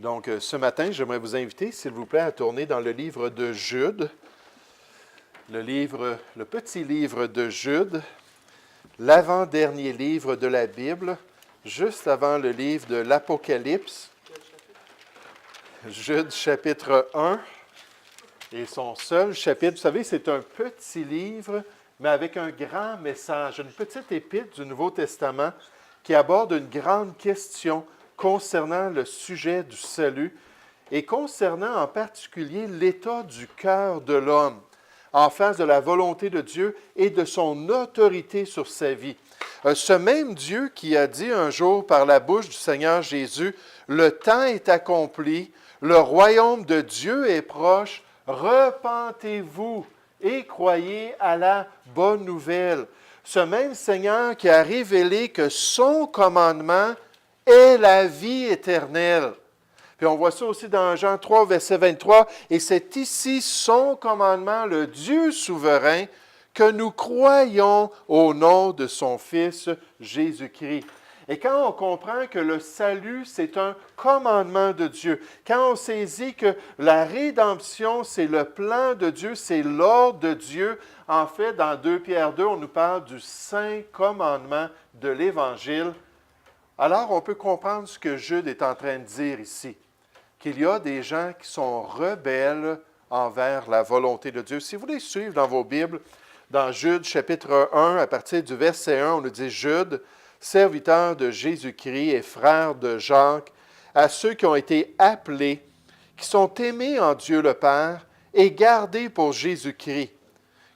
Donc, ce matin, j'aimerais vous inviter, s'il vous plaît, à tourner dans le livre de Jude, le petit livre de Jude, l'avant-dernier livre de la Bible, juste avant le livre de l'Apocalypse. Jude, chapitre 1, et son seul chapitre. Vous savez, c'est un petit livre, mais avec un grand message, une petite épître du Nouveau Testament qui aborde une grande question concernant le sujet du salut et concernant en particulier l'état du cœur de l'homme en face de la volonté de Dieu et de son autorité sur sa vie. Ce même Dieu qui a dit un jour par la bouche du Seigneur Jésus, « Le temps est accompli, le royaume de Dieu est proche, repentez-vous et croyez à la bonne nouvelle. » Ce même Seigneur qui a révélé que son commandement est la vie éternelle. Puis on voit ça aussi dans Jean 3, verset 23, « Et c'est ici son commandement, le Dieu souverain, que nous croyons au nom de son Fils Jésus-Christ. » Et quand on comprend que le salut, c'est un commandement de Dieu, quand on saisit que la rédemption, c'est le plan de Dieu, c'est l'ordre de Dieu, en fait, dans 2 Pierre 2, on nous parle du saint commandement de l'Évangile, alors on peut comprendre ce que Jude est en train de dire ici, qu'il y a des gens qui sont rebelles envers la volonté de Dieu. Si vous voulez suivre dans vos Bibles, dans Jude chapitre 1, à partir du verset 1, on nous dit « Jude, serviteur de Jésus-Christ et frère de Jacques, à ceux qui ont été appelés, qui sont aimés en Dieu le Père et gardés pour Jésus-Christ.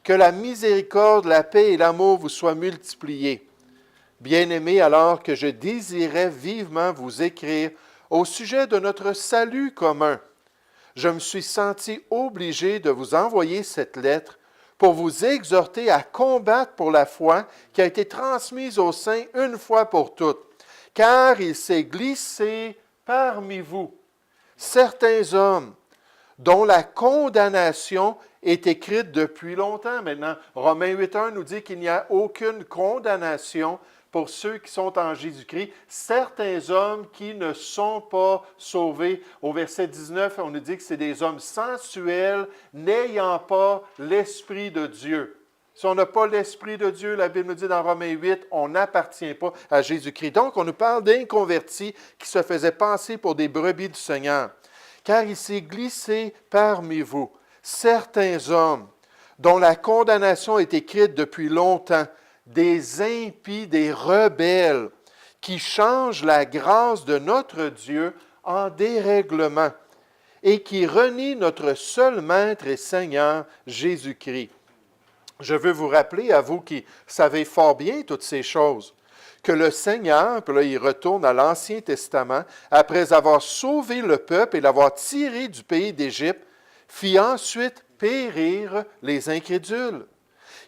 Que la miséricorde, la paix et l'amour vous soient multipliés. Bien-aimés, alors que je désirais vivement vous écrire au sujet de notre salut commun, je me suis senti obligé de vous envoyer cette lettre pour vous exhorter à combattre pour la foi qui a été transmise aux saints une fois pour toutes, car il s'est glissé parmi vous certains hommes dont la condamnation est écrite depuis longtemps. Maintenant, Romains 8.1 nous dit qu'il n'y a aucune condamnation pour ceux qui sont en Jésus-Christ, certains hommes qui ne sont pas sauvés. Au verset 19, on nous dit que c'est des hommes sensuels, n'ayant pas l'Esprit de Dieu. Si on n'a pas l'Esprit de Dieu, la Bible nous dit dans Romains 8, on n'appartient pas à Jésus-Christ. Donc, on nous parle d'inconvertis qui se faisaient passer pour des brebis du Seigneur. Car il s'est glissé parmi vous certains hommes dont la condamnation est écrite depuis longtemps, des impies, des rebelles, qui changent la grâce de notre Dieu en dérèglement et qui renient notre seul Maître et Seigneur, Jésus-Christ. Je veux vous rappeler, à vous qui savez fort bien toutes ces choses, que le Seigneur, puis là il retourne à l'Ancien Testament, après avoir sauvé le peuple et l'avoir tiré du pays d'Égypte, fit ensuite périr les incrédules,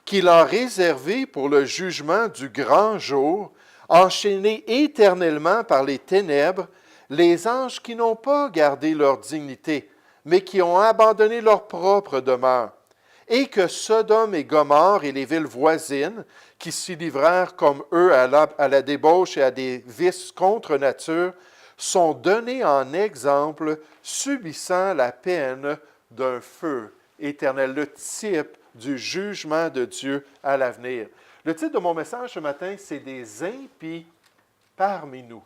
qu'il a réservé pour le jugement du grand jour, enchaînés éternellement par les ténèbres, les anges qui n'ont pas gardé leur dignité, mais qui ont abandonné leur propre demeure, et que Sodome et Gomorrhe et les villes voisines, qui s'y livrèrent comme eux à la débauche et à des vices contre nature, sont donnés en exemple, subissant la peine d'un feu éternel, le type du jugement de Dieu à l'avenir. Le titre de mon message ce matin, c'est « Des impies parmi nous ».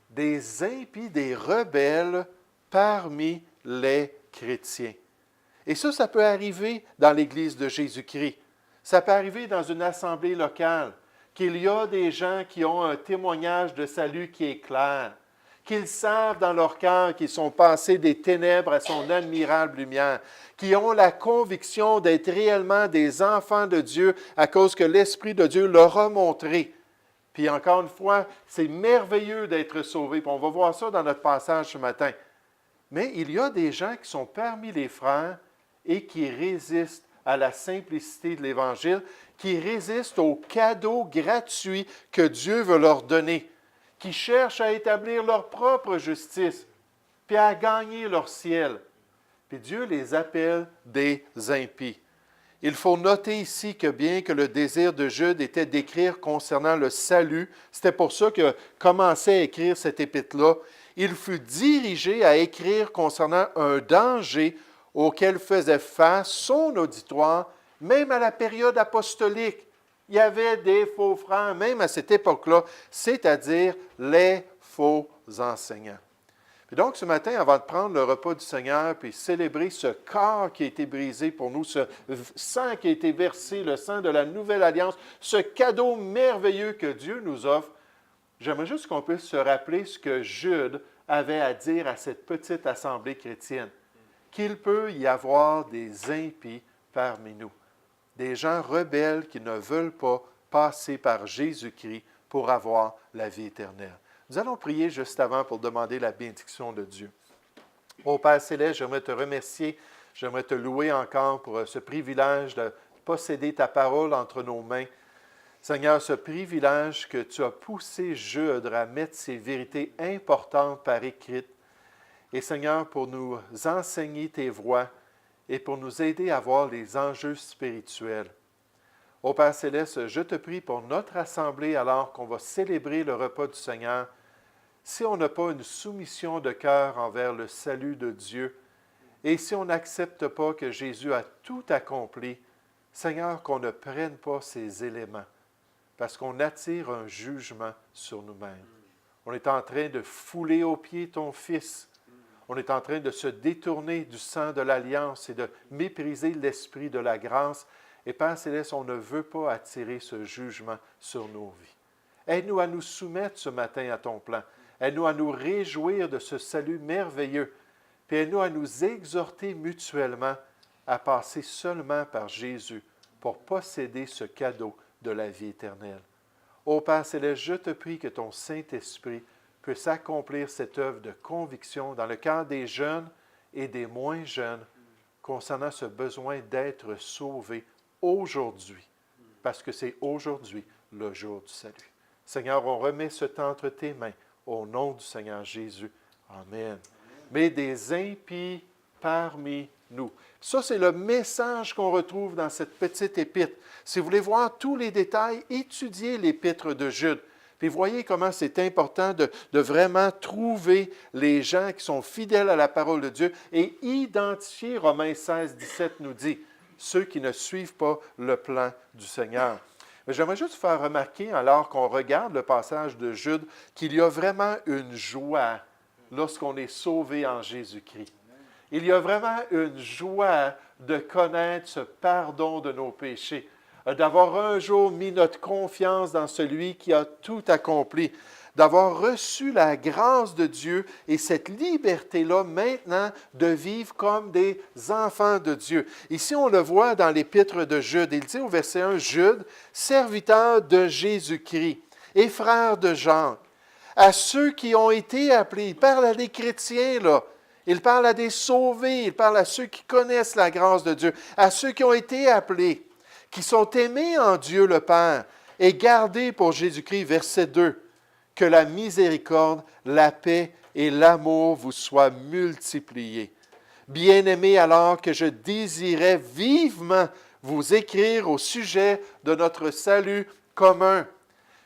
Des impies, des rebelles parmi les chrétiens. Et ça peut arriver dans l'Église de Jésus-Christ. Ça peut arriver dans une assemblée locale, qu'il y a des gens qui ont un témoignage de salut qui est clair, qu'ils savent dans leur cœur qu'ils sont passés des ténèbres à son admirable lumière, qui ont la conviction d'être réellement des enfants de Dieu à cause que l'Esprit de Dieu leur a montré. Puis encore une fois, c'est merveilleux d'être sauvé. Puis on va voir ça dans notre passage ce matin. Mais il y a des gens qui sont parmi les frères et qui résistent à la simplicité de l'Évangile, qui résistent au cadeau gratuit que Dieu veut leur donner, qui cherchent à établir leur propre justice, puis à gagner leur ciel. Puis Dieu les appelle des impies. Il faut noter ici que bien que le désir de Jude était d'écrire concernant le salut, c'était pour ça qu'il commençait à écrire cette épître-là, il fut dirigé à écrire concernant un danger auquel faisait face son auditoire, même à la période apostolique. Il y avait des faux frères, même à cette époque-là, c'est-à-dire les faux enseignants. Et donc, ce matin, avant de prendre le repas du Seigneur puis célébrer ce corps qui a été brisé pour nous, ce sang qui a été versé, le sang de la nouvelle alliance, ce cadeau merveilleux que Dieu nous offre, j'aimerais juste qu'on puisse se rappeler ce que Jude avait à dire à cette petite assemblée chrétienne, qu'il peut y avoir des impies parmi nous, des gens rebelles qui ne veulent pas passer par Jésus-Christ pour avoir la vie éternelle. Nous allons prier juste avant pour demander la bénédiction de Dieu. Ô Père Céleste, j'aimerais te remercier, j'aimerais te louer encore pour ce privilège de posséder ta parole entre nos mains. Seigneur, ce privilège que tu as poussé Jude à mettre ces vérités importantes par écrite. Et Seigneur, pour nous enseigner tes voies et pour nous aider à voir les enjeux spirituels. Ô Père Céleste, je te prie pour notre assemblée alors qu'on va célébrer le repas du Seigneur. Si on n'a pas une soumission de cœur envers le salut de Dieu, et si on n'accepte pas que Jésus a tout accompli, Seigneur, qu'on ne prenne pas ces éléments, parce qu'on attire un jugement sur nous-mêmes. On est en train de fouler aux pieds ton Fils. On est en train de se détourner du sang de l'Alliance et de mépriser l'Esprit de la grâce. Et Père Céleste, on ne veut pas attirer ce jugement sur nos vies. Aide-nous à nous soumettre ce matin à ton plan. Aide-nous à nous réjouir de ce salut merveilleux. Puis aide-nous à nous exhorter mutuellement à passer seulement par Jésus pour posséder ce cadeau de la vie éternelle. Ô Père Céleste, je te prie que ton Saint-Esprit puisse accomplir cette œuvre de conviction dans le cœur des jeunes et des moins jeunes concernant ce besoin d'être sauvés aujourd'hui, parce que c'est aujourd'hui le jour du salut. Seigneur, on remet ce temps entre tes mains, au nom du Seigneur Jésus. Amen. Mais des impies parmi nous. Ça, c'est le message qu'on retrouve dans cette petite épître. Si vous voulez voir tous les détails, étudiez l'épître de Jude. Puis voyez comment c'est important de vraiment trouver les gens qui sont fidèles à la parole de Dieu et identifier, Romains 16, 17 nous dit, ceux qui ne suivent pas le plan du Seigneur. Mais j'aimerais juste faire remarquer, alors qu'on regarde le passage de Jude, qu'il y a vraiment une joie lorsqu'on est sauvé en Jésus-Christ. Il y a vraiment une joie de connaître ce pardon de nos péchés, d'avoir un jour mis notre confiance dans celui qui a tout accompli, d'avoir reçu la grâce de Dieu et cette liberté-là maintenant de vivre comme des enfants de Dieu. Ici, on le voit dans l'épître de Jude. Il dit au verset 1, Jude, serviteur de Jésus-Christ et frère de Jean, à ceux qui ont été appelés. Il parle à des chrétiens, là. Il parle à des sauvés. Il parle à ceux qui connaissent la grâce de Dieu, à ceux qui ont été appelés, qui sont aimés en Dieu le Père et gardés pour Jésus-Christ. Verset 2. Que la miséricorde, la paix et l'amour vous soient multipliés. Bien-aimés, alors que je désirais vivement vous écrire au sujet de notre salut commun.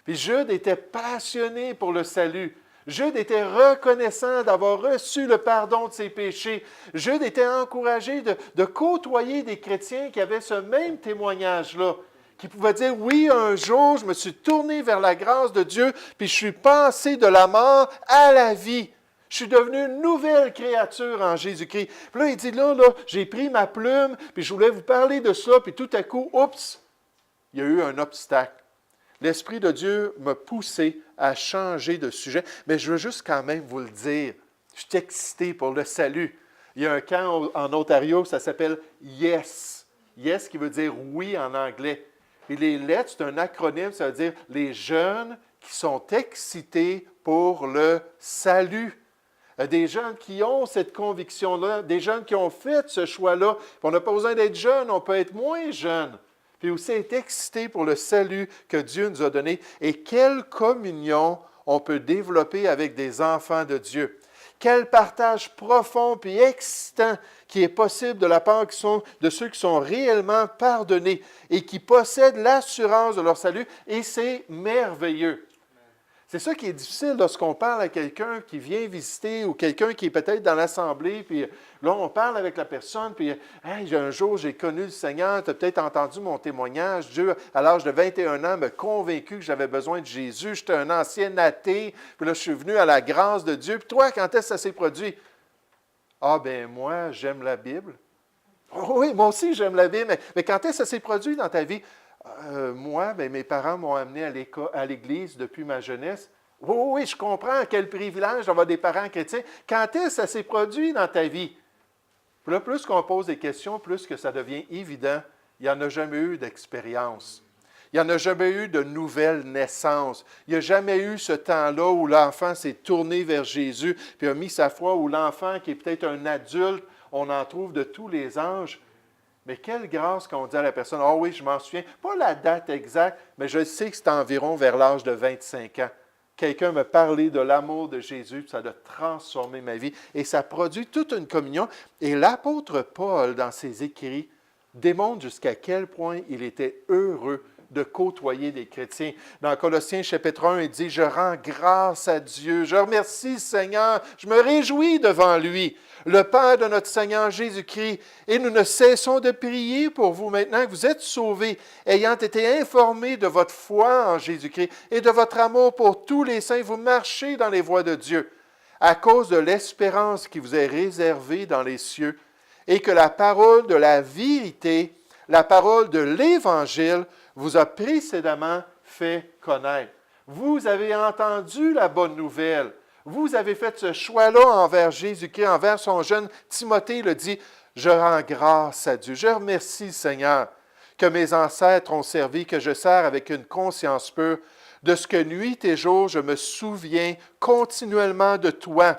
Puis Jude était passionné pour le salut. Jude était reconnaissant d'avoir reçu le pardon de ses péchés. Jude était encouragé de côtoyer des chrétiens qui avaient ce même témoignage-là, qui pouvaient dire, oui, un jour, je me suis tourné vers la grâce de Dieu, puis je suis passé de la mort à la vie. Je suis devenu une nouvelle créature en Jésus-Christ. Puis là, il dit, là, j'ai pris ma plume, puis je voulais vous parler de ça, puis tout à coup, oups, il y a eu un obstacle. L'Esprit de Dieu m'a poussé à changer de sujet, mais je veux juste quand même vous le dire. Je suis excité pour le salut. Il y a un camp en Ontario, ça s'appelle YES. YES qui veut dire oui en anglais. Et les lettres, c'est un acronyme, ça veut dire les jeunes qui sont excités pour le salut. Des jeunes qui ont cette conviction-là, des jeunes qui ont fait ce choix-là. On n'a pas besoin d'être jeune, on peut être moins jeune. Puis aussi être excité pour le salut que Dieu nous a donné et quelle communion on peut développer avec des enfants de Dieu. Quel partage profond et excitant qui est possible de la part de ceux qui sont réellement pardonnés et qui possèdent l'assurance de leur salut, et c'est merveilleux. C'est ça qui est difficile lorsqu'on parle à quelqu'un qui vient visiter ou quelqu'un qui est peut-être dans l'assemblée, puis là, on parle avec la personne, puis hey, un jour, j'ai connu le Seigneur, tu as peut-être entendu mon témoignage. Dieu, à l'âge de 21 ans, m'a convaincu que j'avais besoin de Jésus. J'étais un ancien athée, puis là, je suis venu à la grâce de Dieu. Puis toi, quand est-ce que ça s'est produit? Ah, ben moi, j'aime la Bible. Oh, oui, moi aussi, j'aime la Bible, mais quand est-ce que ça s'est produit dans ta vie? Moi, ben, mes parents m'ont amené à l'église depuis ma jeunesse. Oui, oui, oui, je comprends quel privilège d'avoir des parents chrétiens. Quand est-ce que ça s'est produit dans ta vie? Puis là, plus qu'on pose des questions, plus que ça devient évident, il n'y en a jamais eu d'expérience. Il n'y en a jamais eu de nouvelle naissance. Il n'y a jamais eu ce temps-là où l'enfant s'est tourné vers Jésus, puis a mis sa foi, où l'enfant, qui est peut-être un adulte, on en trouve de tous les âges. Mais quelle grâce qu'on dit à la personne, « Ah oui, je m'en souviens. » Pas la date exacte, mais je sais que c'est environ vers l'âge de 25 ans. Quelqu'un m'a parlé de l'amour de Jésus, ça a transformé ma vie. Et ça produit toute une communion. Et l'apôtre Paul, dans ses écrits, démontre jusqu'à quel point il était heureux de côtoyer des chrétiens. Dans Colossiens chapitre 1, il dit, « Je rends grâce à Dieu, je remercie le Seigneur, je me réjouis devant lui, le Père de notre Seigneur Jésus-Christ, et nous ne cessons de prier pour vous maintenant que vous êtes sauvés, ayant été informés de votre foi en Jésus-Christ et de votre amour pour tous les saints, vous marchez dans les voies de Dieu, à cause de l'espérance qui vous est réservée dans les cieux, et que la parole de la vérité, la parole de l'Évangile, vous a précédemment fait connaître. Vous avez entendu la bonne nouvelle. Vous avez fait ce choix-là envers Jésus-Christ, envers son jeune Timothée. Il a dit, « Je rends grâce à Dieu. Je remercie le Seigneur que mes ancêtres ont servi, que je sers avec une conscience pure. De ce que nuit et jour, je me souviens continuellement de toi. »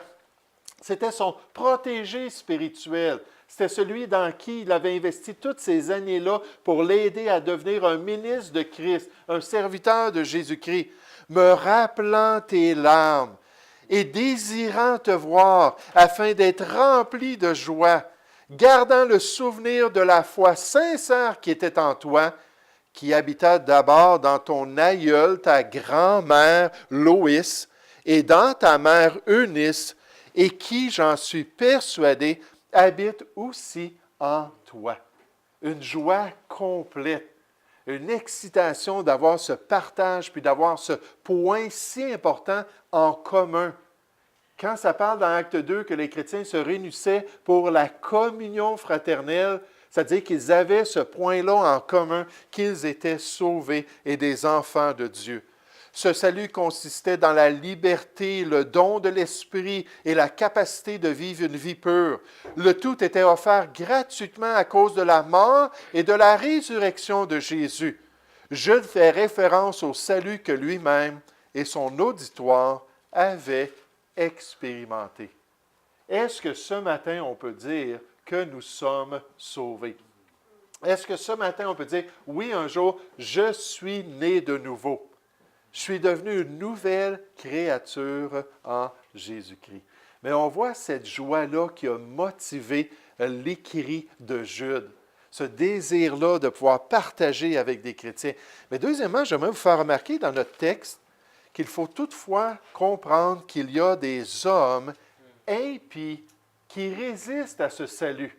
C'était son protégé spirituel. C'était celui dans qui il avait investi toutes ces années-là pour l'aider à devenir un ministre de Christ, un serviteur de Jésus-Christ, me rappelant tes larmes et désirant te voir afin d'être rempli de joie, gardant le souvenir de la foi sincère qui était en toi, qui habita d'abord dans ton aïeul, ta grand-mère Loïs, et dans ta mère Eunice, et qui, j'en suis persuadé, habite aussi en toi. Une joie complète, une excitation d'avoir ce partage, puis d'avoir ce point si important en commun. Quand ça parle dans Acte 2 que les chrétiens se réunissaient pour la communion fraternelle, c'est-à-dire qu'ils avaient ce point-là en commun, qu'ils étaient sauvés et des enfants de Dieu. Ce salut consistait dans la liberté, le don de l'Esprit et la capacité de vivre une vie pure. Le tout était offert gratuitement à cause de la mort et de la résurrection de Jésus. Je fais référence au salut que lui-même et son auditoire avaient expérimenté. Est-ce que ce matin, on peut dire que nous sommes sauvés? Est-ce que ce matin, on peut dire, oui, un jour, je suis né de nouveau? Je suis devenu une nouvelle créature en Jésus-Christ. Mais on voit cette joie-là qui a motivé l'écrit de Jude, ce désir-là de pouvoir partager avec des chrétiens. Mais deuxièmement, j'aimerais vous faire remarquer dans notre texte qu'il faut toutefois comprendre qu'il y a des hommes impies qui résistent à ce salut.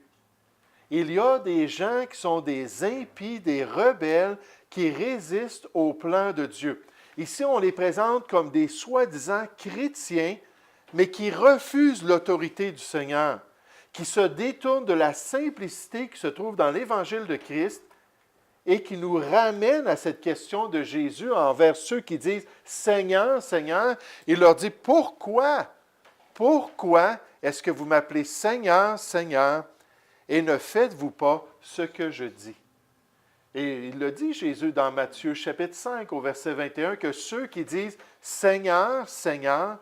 Il y a des gens qui sont des impies, des rebelles, qui résistent au plan de Dieu. Ici, on les présente comme des soi-disant chrétiens, mais qui refusent l'autorité du Seigneur, qui se détournent de la simplicité qui se trouve dans l'Évangile de Christ et qui nous ramènent à cette question de Jésus envers ceux qui disent « Seigneur, Seigneur ». Il leur dit « Pourquoi? Pourquoi est-ce que vous m'appelez Seigneur, Seigneur et ne faites-vous pas ce que je dis? » Et il le dit, Jésus, dans Matthieu chapitre 5, au verset 21, que ceux qui disent « Seigneur, Seigneur »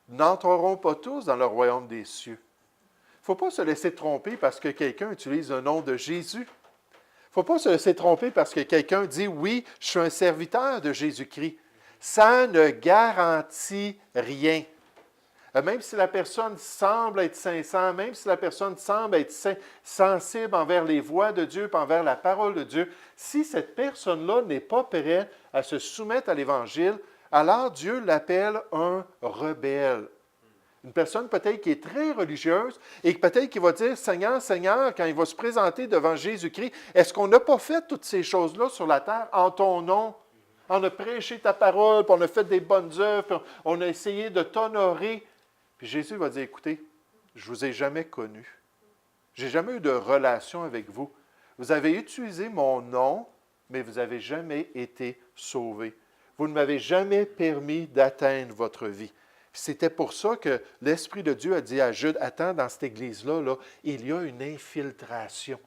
n'entreront pas tous dans le royaume des cieux. Il ne faut pas se laisser tromper parce que quelqu'un utilise le nom de Jésus. Il ne faut pas se laisser tromper parce que quelqu'un dit « Oui, je suis un serviteur de Jésus-Christ ». Ça ne garantit rien. Même si la personne semble être sincère, même si la personne semble être sensible envers les voies de Dieu, envers la parole de Dieu, si cette personne-là n'est pas prête à se soumettre à l'Évangile, alors Dieu l'appelle un rebelle. Une personne peut-être qui est très religieuse et peut-être qui va dire, Seigneur, Seigneur, quand il va se présenter devant Jésus-Christ, est-ce qu'on n'a pas fait toutes ces choses-là sur la terre en ton nom? On a prêché ta parole, puis on a fait des bonnes œuvres, puis on a essayé de t'honorer. Puis Jésus va dire, écoutez, je ne vous ai jamais connu. Je n'ai jamais eu de relation avec vous. Vous avez utilisé mon nom, mais vous n'avez jamais été sauvé. Vous ne m'avez jamais permis d'atteindre votre vie. C'était pour ça que l'Esprit de Dieu a dit à Jude, attends, dans cette église-là, là, il y a une infiltration.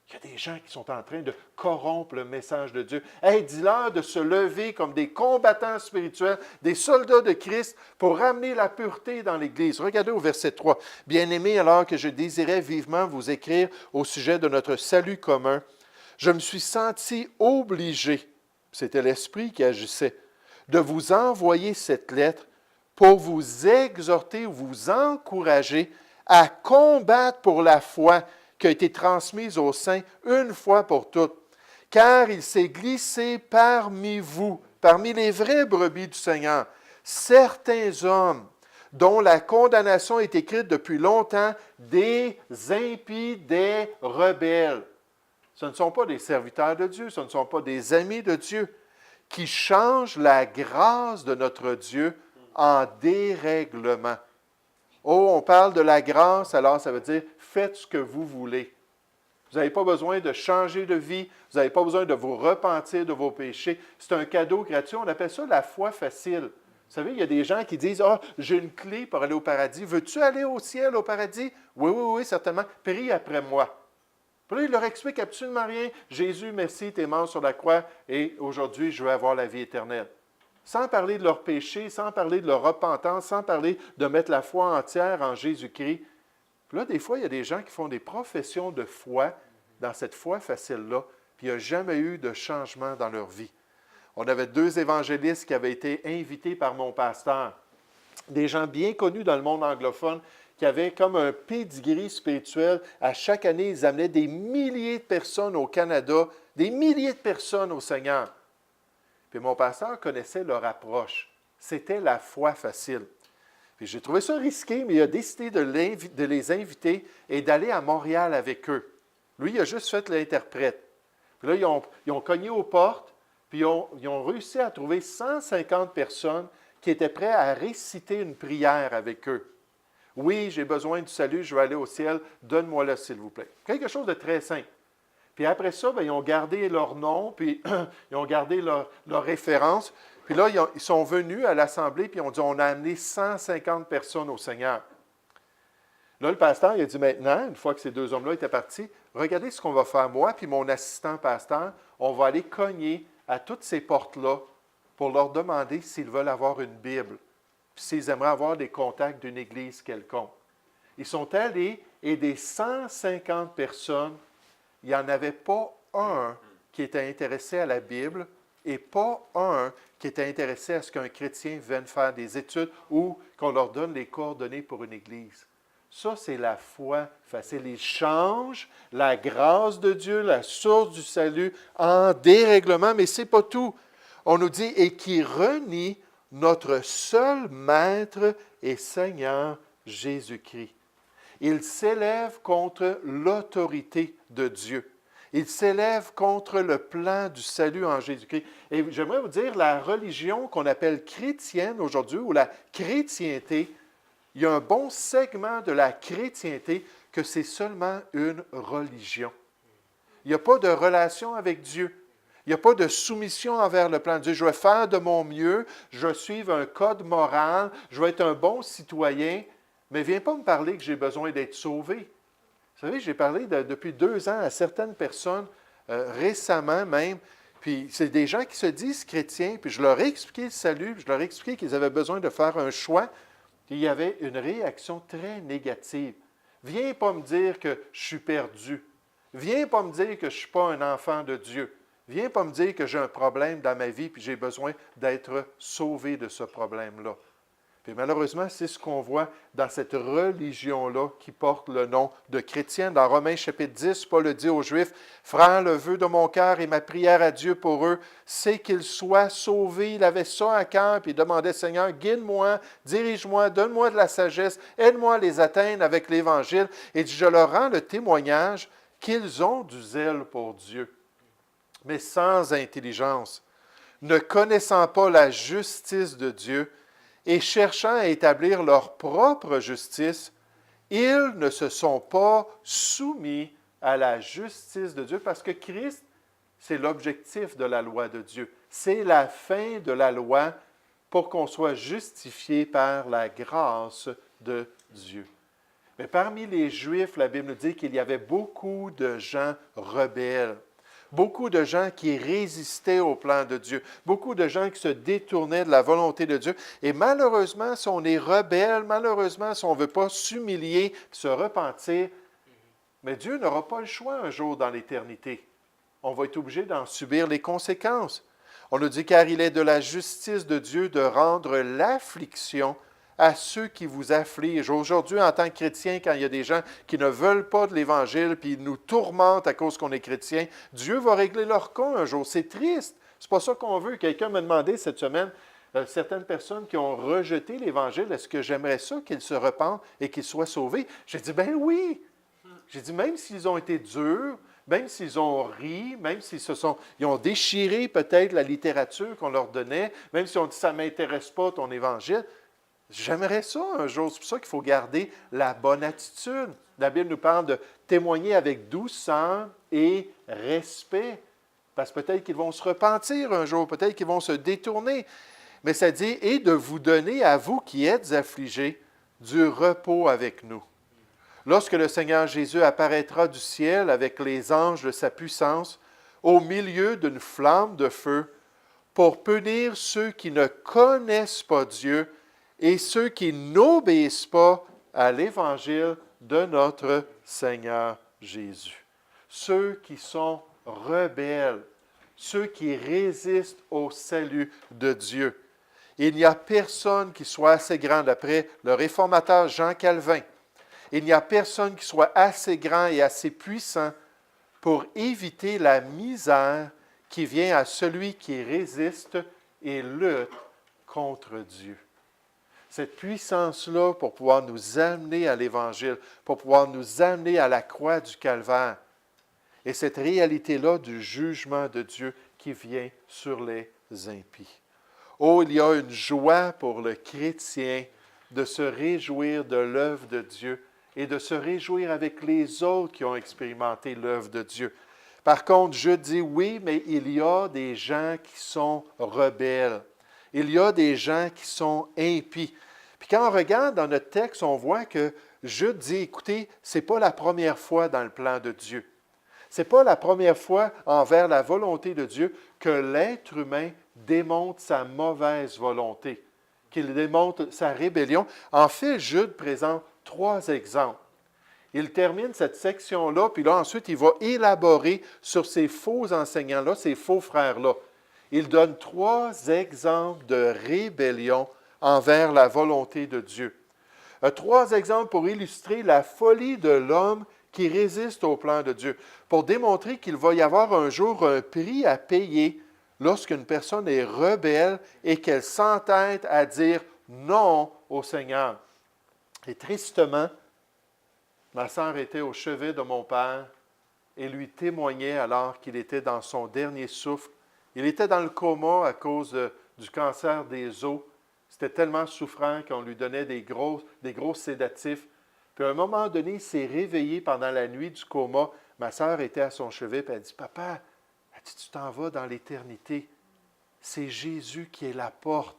Il y a des gens qui sont en train de corrompre le message de Dieu. Hey, dis-leur de se lever comme des combattants spirituels, des soldats de Christ pour ramener la pureté dans l'Église. Regardez au verset 3. Bien-aimés, alors que je désirais vivement vous écrire au sujet de notre salut commun, je me suis senti obligé, c'était l'Esprit qui agissait, de vous envoyer cette lettre pour vous exhorter, vous encourager à combattre pour la foi qui a été transmise aux saints une fois pour toutes. Car il s'est glissé parmi vous, parmi les vraies brebis du Seigneur, certains hommes dont la condamnation est écrite depuis longtemps, des impies, des rebelles. Ce ne sont pas des serviteurs de Dieu, ce ne sont pas des amis de Dieu, qui changent la grâce de notre Dieu en dérèglement. Oh, on parle de la grâce, alors ça veut dire faites ce que vous voulez. Vous n'avez pas besoin de changer de vie, vous n'avez pas besoin de vous repentir de vos péchés. C'est un cadeau gratuit, on appelle ça la foi facile. Vous savez, il y a des gens qui disent, « Ah, j'ai une clé pour aller au paradis. Veux-tu aller au ciel, au paradis? » Oui, oui, oui, certainement. Prie après moi. Puis là, il leur explique absolument rien. Jésus, merci, tu es mort sur la croix et aujourd'hui, je veux avoir la vie éternelle. Sans parler de leur péché, sans parler de leur repentance, sans parler de mettre la foi entière en Jésus-Christ. Puis là, des fois, il y a des gens qui font des professions de foi dans cette foi facile-là, puis il n'y a jamais eu de changement dans leur vie. On avait 2 évangélistes qui avaient été invités par mon pasteur, des gens bien connus dans le monde anglophone, qui avaient comme un pedigree spirituel. À chaque année, ils amenaient des milliers de personnes au Canada, des milliers de personnes au Seigneur. Puis mon pasteur connaissait leur approche. C'était la foi facile. Puis j'ai trouvé ça risqué, mais il a décidé de les inviter et d'aller à Montréal avec eux. Lui, il a juste fait l'interprète. Puis là, ils ont cogné aux portes, puis ils ont réussi à trouver 150 personnes qui étaient prêtes à réciter une prière avec eux. Oui, j'ai besoin du salut, je vais aller au ciel, donne-moi-le, s'il vous plaît. Quelque chose de très simple. Puis après ça, bien, ils ont gardé leur nom, puis ils ont gardé leur référence. Puis là, ils sont venus à l'Assemblée, puis ils ont dit, on a amené 150 personnes au Seigneur. Là, le pasteur, il a dit maintenant, une fois que ces 2 hommes-là étaient partis, regardez ce qu'on va faire, moi puis mon assistant pasteur, on va aller cogner à toutes ces portes-là pour leur demander s'ils veulent avoir une Bible, puis s'ils aimeraient avoir des contacts d'une église quelconque. Ils sont allés, et des 150 personnes, il n'y en avait pas un qui était intéressé à la Bible et pas un qui était intéressé à ce qu'un chrétien vienne faire des études ou qu'on leur donne les coordonnées pour une église. Ça, c'est la foi facile. Ils changent la grâce de Dieu, la source du salut, en dérèglement, mais ce n'est pas tout. On nous dit, et qui renie notre seul Maître et Seigneur Jésus-Christ. Il s'élève contre l'autorité de Dieu. Il s'élève contre le plan du salut en Jésus-Christ. Et j'aimerais vous dire, la religion qu'on appelle chrétienne aujourd'hui, ou la chrétienté, il y a un bon segment de la chrétienté que c'est seulement une religion. Il n'y a pas de relation avec Dieu. Il n'y a pas de soumission envers le plan de Dieu. Je vais faire de mon mieux, je vais suivre un code moral, je vais être un bon citoyen, mais viens pas me parler que j'ai besoin d'être sauvé. Vous savez, j'ai parlé depuis 2 ans à certaines personnes, récemment même, puis c'est des gens qui se disent chrétiens, puis je leur ai expliqué le salut, puis je leur ai expliqué qu'ils avaient besoin de faire un choix, puis il y avait une réaction très négative. Viens pas me dire que je suis perdu. Viens pas me dire que je ne suis pas un enfant de Dieu. Viens pas me dire que j'ai un problème dans ma vie, puis j'ai besoin d'être sauvé de ce problème-là. Puis malheureusement, c'est ce qu'on voit dans cette religion-là qui porte le nom de chrétien. Dans Romains chapitre 10, Paul le dit aux Juifs, « Frères, le vœu de mon cœur et ma prière à Dieu pour eux, c'est qu'ils soient sauvés. » Il avait ça à cœur, puis il demandait, « Seigneur, guide-moi, dirige-moi, donne-moi de la sagesse, aide-moi à les atteindre avec l'Évangile. » Et dit, « Je leur rends le témoignage qu'ils ont du zèle pour Dieu, mais sans intelligence, ne connaissant pas la justice de Dieu, et cherchant à établir leur propre justice, ils ne se sont pas soumis à la justice de Dieu parce que Christ, c'est l'objectif de la loi de Dieu. C'est la fin de la loi pour qu'on soit justifié par la grâce de Dieu. Mais parmi les Juifs, la Bible nous dit qu'il y avait beaucoup de gens rebelles. Beaucoup de gens qui résistaient au plan de Dieu. Beaucoup de gens qui se détournaient de la volonté de Dieu. Et malheureusement, si on est rebelle, malheureusement, si on ne veut pas s'humilier, se repentir, mais Dieu n'aura pas le choix un jour dans l'éternité. On va être obligé d'en subir les conséquences. On nous dit, car il est de la justice de Dieu de rendre l'affliction à ceux qui vous affligent. Aujourd'hui, en tant que chrétien, quand il y a des gens qui ne veulent pas de l'Évangile, puis ils nous tourmentent à cause qu'on est chrétien, Dieu va régler leur cas un jour. C'est triste. C'est pas ça qu'on veut. Quelqu'un m'a demandé cette semaine, certaines personnes qui ont rejeté l'Évangile, est-ce que j'aimerais ça qu'ils se repentent et qu'ils soient sauvés? J'ai dit, ben oui. J'ai dit, même s'ils ont été durs, même s'ils ont ri, même ils ont déchiré peut-être la littérature qu'on leur donnait, même s'ils ont dit, ça ne m'intéresse pas ton Évangile, j'aimerais ça un jour. C'est pour ça qu'il faut garder la bonne attitude. La Bible nous parle de témoigner avec douceur et respect. Parce que peut-être qu'ils vont se repentir un jour, peut-être qu'ils vont se détourner. Mais ça dit, et de vous donner à vous qui êtes affligés du repos avec nous. Lorsque le Seigneur Jésus apparaîtra du ciel avec les anges de sa puissance, au milieu d'une flamme de feu, pour punir ceux qui ne connaissent pas Dieu et ceux qui n'obéissent pas à l'Évangile de notre Seigneur Jésus. Ceux qui sont rebelles, ceux qui résistent au salut de Dieu. Il n'y a personne qui soit assez grand, d'après le réformateur Jean Calvin, il n'y a personne qui soit assez grand et assez puissant pour éviter la misère qui vient à celui qui résiste et lutte contre Dieu. Cette puissance-là pour pouvoir nous amener à l'Évangile, pour pouvoir nous amener à la croix du Calvaire. Et cette réalité-là du jugement de Dieu qui vient sur les impies. Oh, il y a une joie pour le chrétien de se réjouir de l'œuvre de Dieu et de se réjouir avec les autres qui ont expérimenté l'œuvre de Dieu. Par contre, je dis oui, mais il y a des gens qui sont rebelles. Il y a des gens qui sont impies. Puis quand on regarde dans notre texte, on voit que Jude dit, écoutez, ce n'est pas la première fois dans le plan de Dieu. Ce n'est pas la première fois envers la volonté de Dieu que l'être humain démontre sa mauvaise volonté, qu'il démontre sa rébellion. En fait, Jude présente 3 exemples. Il termine cette section-là, puis là, ensuite, il va élaborer sur ces faux enseignants-là, ces faux frères-là. Il donne 3 exemples de rébellion envers la volonté de Dieu. 3 exemples pour illustrer la folie de l'homme qui résiste au plan de Dieu, pour démontrer qu'il va y avoir un jour un prix à payer lorsqu'une personne est rebelle et qu'elle s'entête à dire non au Seigneur. Et tristement, ma sœur était au chevet de mon père et lui témoignait alors qu'il était dans son dernier souffle. Il était dans le coma à cause du cancer des os. C'était tellement souffrant qu'on lui donnait des gros sédatifs. Puis à un moment donné, il s'est réveillé pendant la nuit du coma. Ma sœur était à son chevet et elle dit, « Papa, tu t'en vas dans l'éternité. C'est Jésus qui est la porte.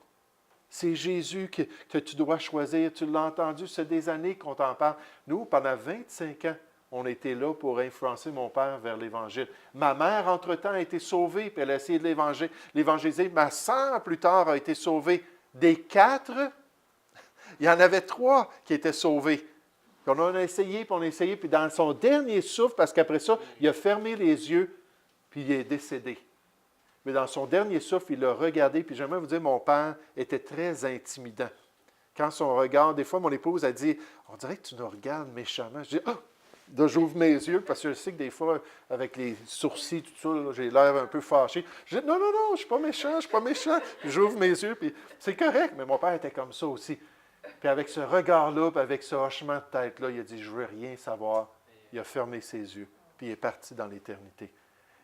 C'est Jésus que tu dois choisir. Tu l'as entendu, c'est des années qu'on t'en parle. » Nous, pendant 25 ans, on était là pour influencer mon père vers l'Évangile. Ma mère, entre-temps, a été sauvée, puis elle a essayé de l'évangéliser. Ma sœur, plus tard, a été sauvée. Des 4, il y en avait 3 qui étaient sauvés. Puis on a essayé, puis dans son dernier souffle, parce qu'après ça, il a fermé les yeux, puis il est décédé. Mais dans son dernier souffle, il l'a regardé, puis j'aimerais vous dire, mon père était très intimidant. Quand son regard, des fois, mon épouse a dit, on dirait que tu nous regardes méchamment. Je dis, ah! Là, j'ouvre mes yeux parce que je sais que des fois, avec les sourcils, tout ça, là, j'ai l'air un peu fâché. Je dis, non, non, non, je ne suis pas méchant, je ne suis pas méchant. Puis j'ouvre mes yeux, puis c'est correct, mais mon père était comme ça aussi. Puis avec ce regard-là, puis avec ce hochement de tête-là, il a dit, je ne veux rien savoir. Il a fermé ses yeux, puis il est parti dans l'éternité.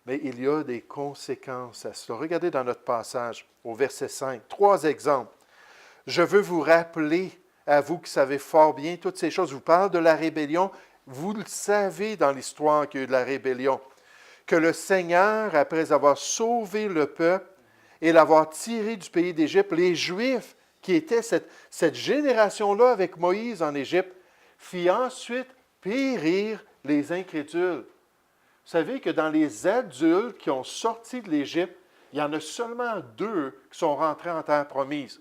Mais il y a des conséquences à cela. Regardez dans notre passage, au verset 5, 3 exemples. Je veux vous rappeler, à vous qui savez fort bien toutes ces choses, je vous parle de la rébellion. Vous le savez dans l'histoire qu'il y a eu de la rébellion, que le Seigneur, après avoir sauvé le peuple et l'avoir tiré du pays d'Égypte, les Juifs, qui étaient cette génération-là avec Moïse en Égypte, fit ensuite périr les incrédules. Vous savez que dans les adultes qui ont sorti de l'Égypte, il y en a seulement 2 qui sont rentrés en terre promise.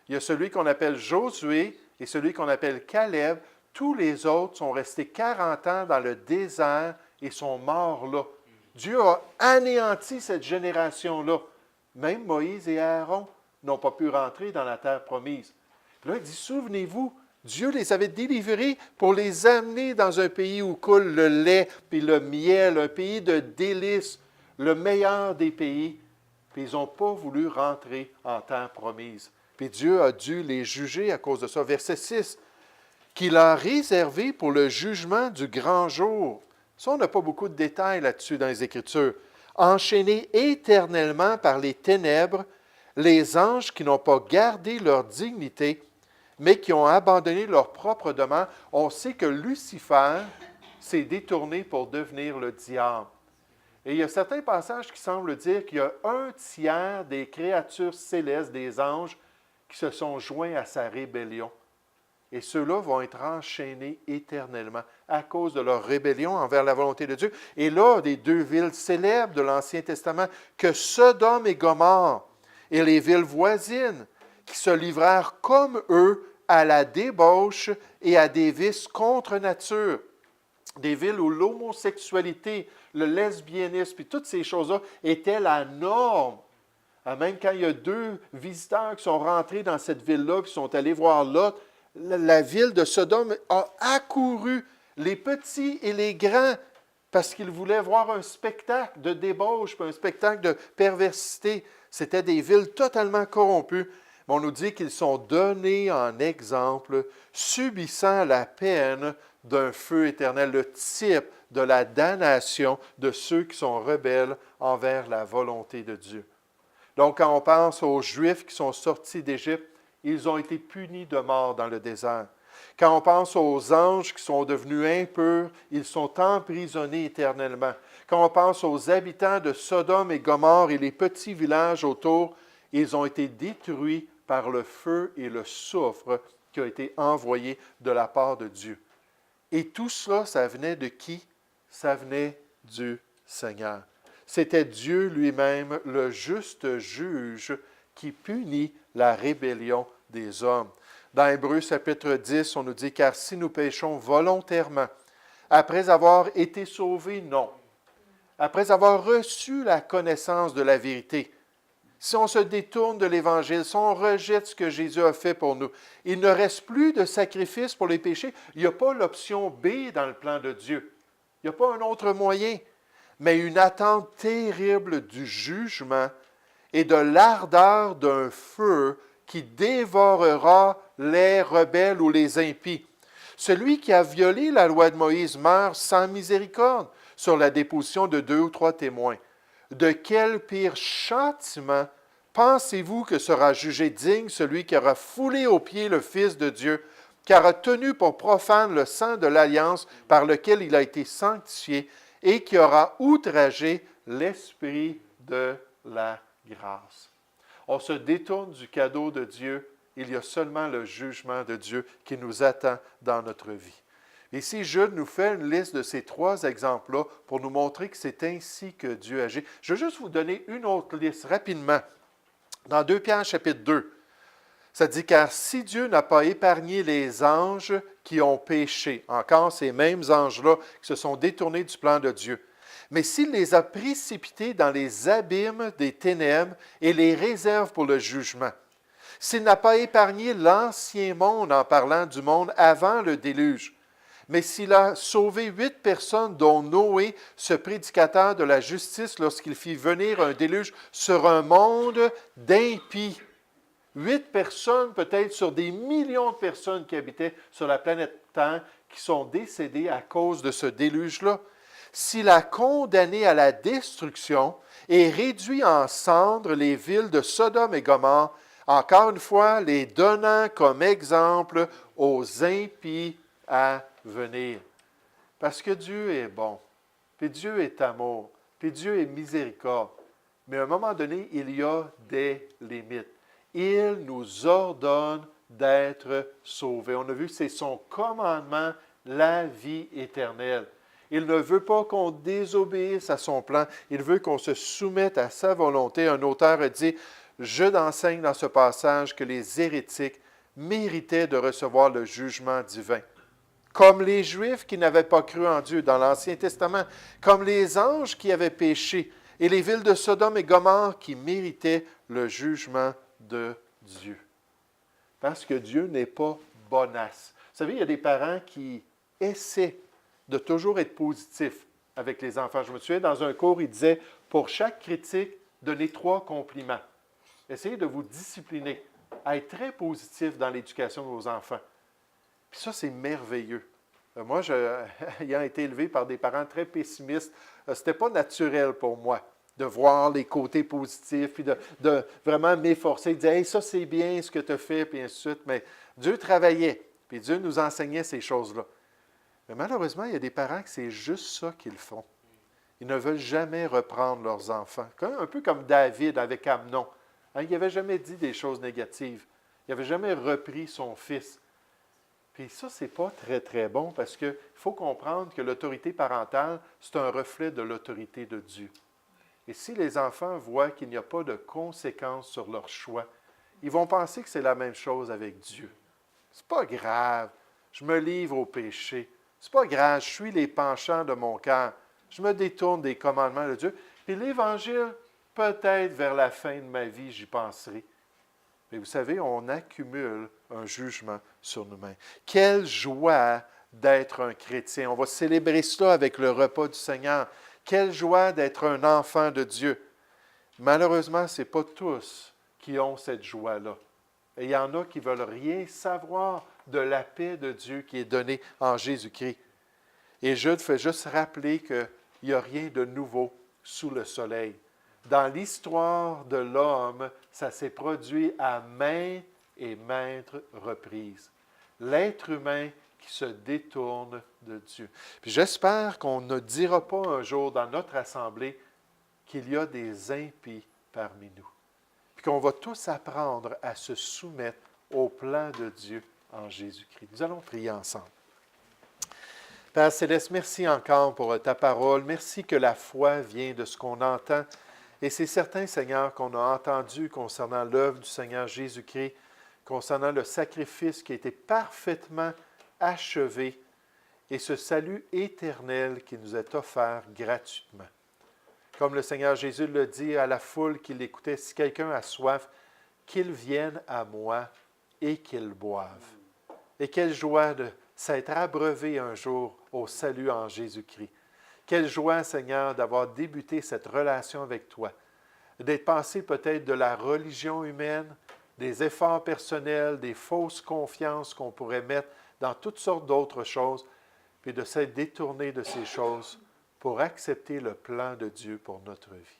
Il y a celui qu'on appelle Josué et celui qu'on appelle Caleb. Tous les autres sont restés 40 ans dans le désert et sont morts là. Dieu a anéanti cette génération-là. Même Moïse et Aaron n'ont pas pu rentrer dans la terre promise. Puis là, il dit, souvenez-vous, Dieu les avait délivrés pour les amener dans un pays où coule le lait puis le miel, un pays de délices, le meilleur des pays. Puis ils n'ont pas voulu rentrer en terre promise. Puis Dieu a dû les juger à cause de ça. Verset 6. Qu'il a réservé pour le jugement du grand jour. Ça, on n'a pas beaucoup de détails là-dessus dans les Écritures. Enchaînés éternellement par les ténèbres, les anges qui n'ont pas gardé leur dignité, mais qui ont abandonné leur propre demeure. On sait que Lucifer s'est détourné pour devenir le diable. Et il y a certains passages qui semblent dire qu'il y a 1/3 des créatures célestes, des anges, qui se sont joints à sa rébellion. Et ceux-là vont être enchaînés éternellement à cause de leur rébellion envers la volonté de Dieu. Et là, des 2 villes célèbres de l'Ancien Testament, que Sodome et Gomorrhe, et les villes voisines, qui se livrèrent comme eux à la débauche et à des vices contre nature. Des villes où l'homosexualité, le lesbianisme, et toutes ces choses-là étaient la norme. Même quand il y a 2 visiteurs qui sont rentrés dans cette ville-là, qui sont allés voir Lot, la ville de Sodome a accouru, les petits et les grands, parce qu'ils voulaient voir un spectacle de débauche, un spectacle de perversité. C'était des villes totalement corrompues. Mais on nous dit qu'ils sont donnés en exemple, subissant la peine d'un feu éternel, le type de la damnation de ceux qui sont rebelles envers la volonté de Dieu. Donc, quand on pense aux Juifs qui sont sortis d'Égypte, ils ont été punis de mort dans le désert. Quand on pense aux anges qui sont devenus impurs, ils sont emprisonnés éternellement. Quand on pense aux habitants de Sodome et Gomorrhe et les petits villages autour, ils ont été détruits par le feu et le soufre qui a été envoyé de la part de Dieu. Et tout cela, ça venait de qui? Ça venait du Seigneur. C'était Dieu lui-même, le juste juge, qui punit la rébellion des hommes. Dans Hébreux chapitre 10, on nous dit « Car si nous péchons volontairement, après avoir été sauvés, non. Après avoir reçu la connaissance de la vérité, si on se détourne de l'Évangile, si on rejette ce que Jésus a fait pour nous, il ne reste plus de sacrifice pour les péchés. Il n'y a pas l'option B dans le plan de Dieu. Il n'y a pas un autre moyen, mais une attente terrible du jugement et de l'ardeur d'un feu qui dévorera les rebelles ou les impies. Celui qui a violé la loi de Moïse meurt sans miséricorde sur la déposition de 2 ou 3 témoins. De quel pire châtiment pensez-vous que sera jugé digne celui qui aura foulé aux pieds le Fils de Dieu, qui aura tenu pour profane le sang de l'alliance par lequel il a été sanctifié et qui aura outragé l'Esprit de la grâce? On se détourne du cadeau de Dieu. Il y a seulement le jugement de Dieu qui nous attend dans notre vie. Ici, Jude nous fait une liste de ces 3 exemples-là pour nous montrer que c'est ainsi que Dieu agit. Je veux juste vous donner une autre liste rapidement. Dans 2 Pierre chapitre 2, ça dit « Car si Dieu n'a pas épargné les anges qui ont péché, encore ces mêmes anges-là qui se sont détournés du plan de Dieu, mais s'il les a précipités dans les abîmes des ténèbres et les réserve pour le jugement, s'il n'a pas épargné l'ancien monde en parlant du monde avant le déluge, mais s'il a sauvé 8 personnes, dont Noé, ce prédicateur de la justice, lorsqu'il fit venir un déluge sur un monde d'impies. 8 personnes, peut-être sur des millions de personnes qui habitaient sur la planète Terre, qui sont décédées à cause de ce déluge-là. S'il a condamné à la destruction et réduit en cendres les villes de Sodome et Gomorrhe, encore une fois, les donnant comme exemple aux impies à venir. Parce que Dieu est bon, puis Dieu est amour, puis Dieu est miséricorde. Mais à un moment donné, il y a des limites. Il nous ordonne d'être sauvés. On a vu que c'est son commandement, la vie éternelle. Il ne veut pas qu'on désobéisse à son plan. Il veut qu'on se soumette à sa volonté. Un auteur a dit, « Je enseigne dans ce passage que les hérétiques méritaient de recevoir le jugement divin. » Comme les Juifs qui n'avaient pas cru en Dieu dans l'Ancien Testament, comme les anges qui avaient péché, et les villes de Sodome et Gomorrhe qui méritaient le jugement de Dieu. Parce que Dieu n'est pas bonasse. Vous savez, il y a des parents qui essaient de toujours être positifs avec les enfants. Je me souviens, dans un cours, il disait, pour chaque critique, donnez 3 compliments. Essayez de vous discipliner à être très positif dans l'éducation de vos enfants. Puis ça, c'est merveilleux. Moi, ayant été élevé par des parents très pessimistes, ce n'était pas naturel pour moi de voir les côtés positifs, puis de vraiment m'efforcer, de dire « Hey, ça, c'est bien ce que tu as fait », puis ainsi de suite. Mais Dieu travaillait, puis Dieu nous enseignait ces choses-là. Mais malheureusement, il y a des parents que c'est juste ça qu'ils font. Ils ne veulent jamais reprendre leurs enfants. Un peu comme David avec Amnon. Hein, il n'avait jamais dit des choses négatives. Il n'avait jamais repris son fils. Puis ça, ce n'est pas très, très bon parce qu'il faut comprendre que l'autorité parentale, c'est un reflet de l'autorité de Dieu. Et si les enfants voient qu'il n'y a pas de conséquences sur leur choix, ils vont penser que c'est la même chose avec Dieu. C'est pas grave, je me livre au péché. C'est pas grave, je suis les penchants de mon cœur. Je me détourne des commandements de Dieu. Puis l'Évangile, peut-être vers la fin de ma vie, j'y penserai. Mais vous savez, on accumule un jugement sur nous-mêmes. Quelle joie d'être un chrétien. On va célébrer cela avec le repas du Seigneur. Quelle joie d'être un enfant de Dieu. Malheureusement, ce n'est pas tous qui ont cette joie-là. Et il y en a qui ne veulent rien savoir de la paix de Dieu qui est donnée en Jésus-Christ. Et je te fais juste rappeler qu'il n'y a rien de nouveau sous le soleil. Dans l'histoire de l'homme, ça s'est produit à maintes et maintes reprises. L'être humain qui se détourne de Dieu. Puis j'espère qu'on ne dira pas un jour dans notre assemblée qu'il y a des impies parmi nous. Puis qu'on va tous apprendre à se soumettre au plan de Dieu en Jésus-Christ. Nous allons prier ensemble. Père Céleste, merci encore pour ta parole. Merci que la foi vient de ce qu'on entend. Et c'est certain, Seigneur, qu'on a entendu concernant l'œuvre du Seigneur Jésus-Christ, concernant le sacrifice qui a été parfaitement achevé et ce salut éternel qui nous est offert gratuitement. Comme le Seigneur Jésus le dit à la foule qui l'écoutait, si quelqu'un a soif, qu'il vienne à moi et qu'il boive. Et quelle joie de s'être abreuvé un jour au salut en Jésus-Christ. Quelle joie, Seigneur, d'avoir débuté cette relation avec toi, d'être passé peut-être de la religion humaine, des efforts personnels, des fausses confiances qu'on pourrait mettre dans toutes sortes d'autres choses, puis de s'être détourné de ces choses pour accepter le plan de Dieu pour notre vie.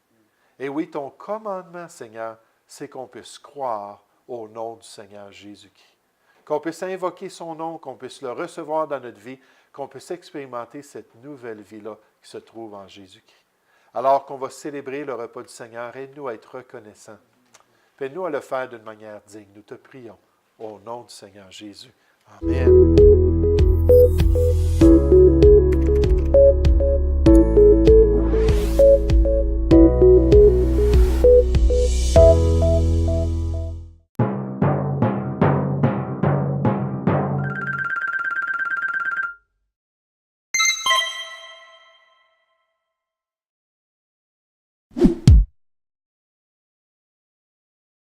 Et oui, ton commandement, Seigneur, c'est qu'on puisse croire au nom du Seigneur Jésus-Christ, qu'on puisse invoquer son nom, qu'on puisse le recevoir dans notre vie, qu'on puisse expérimenter cette nouvelle vie-là qui se trouve en Jésus-Christ. Alors qu'on va célébrer le repas du Seigneur, aide-nous à être reconnaissants. Fais-nous à le faire d'une manière digne. Nous te prions au nom du Seigneur Jésus. Amen.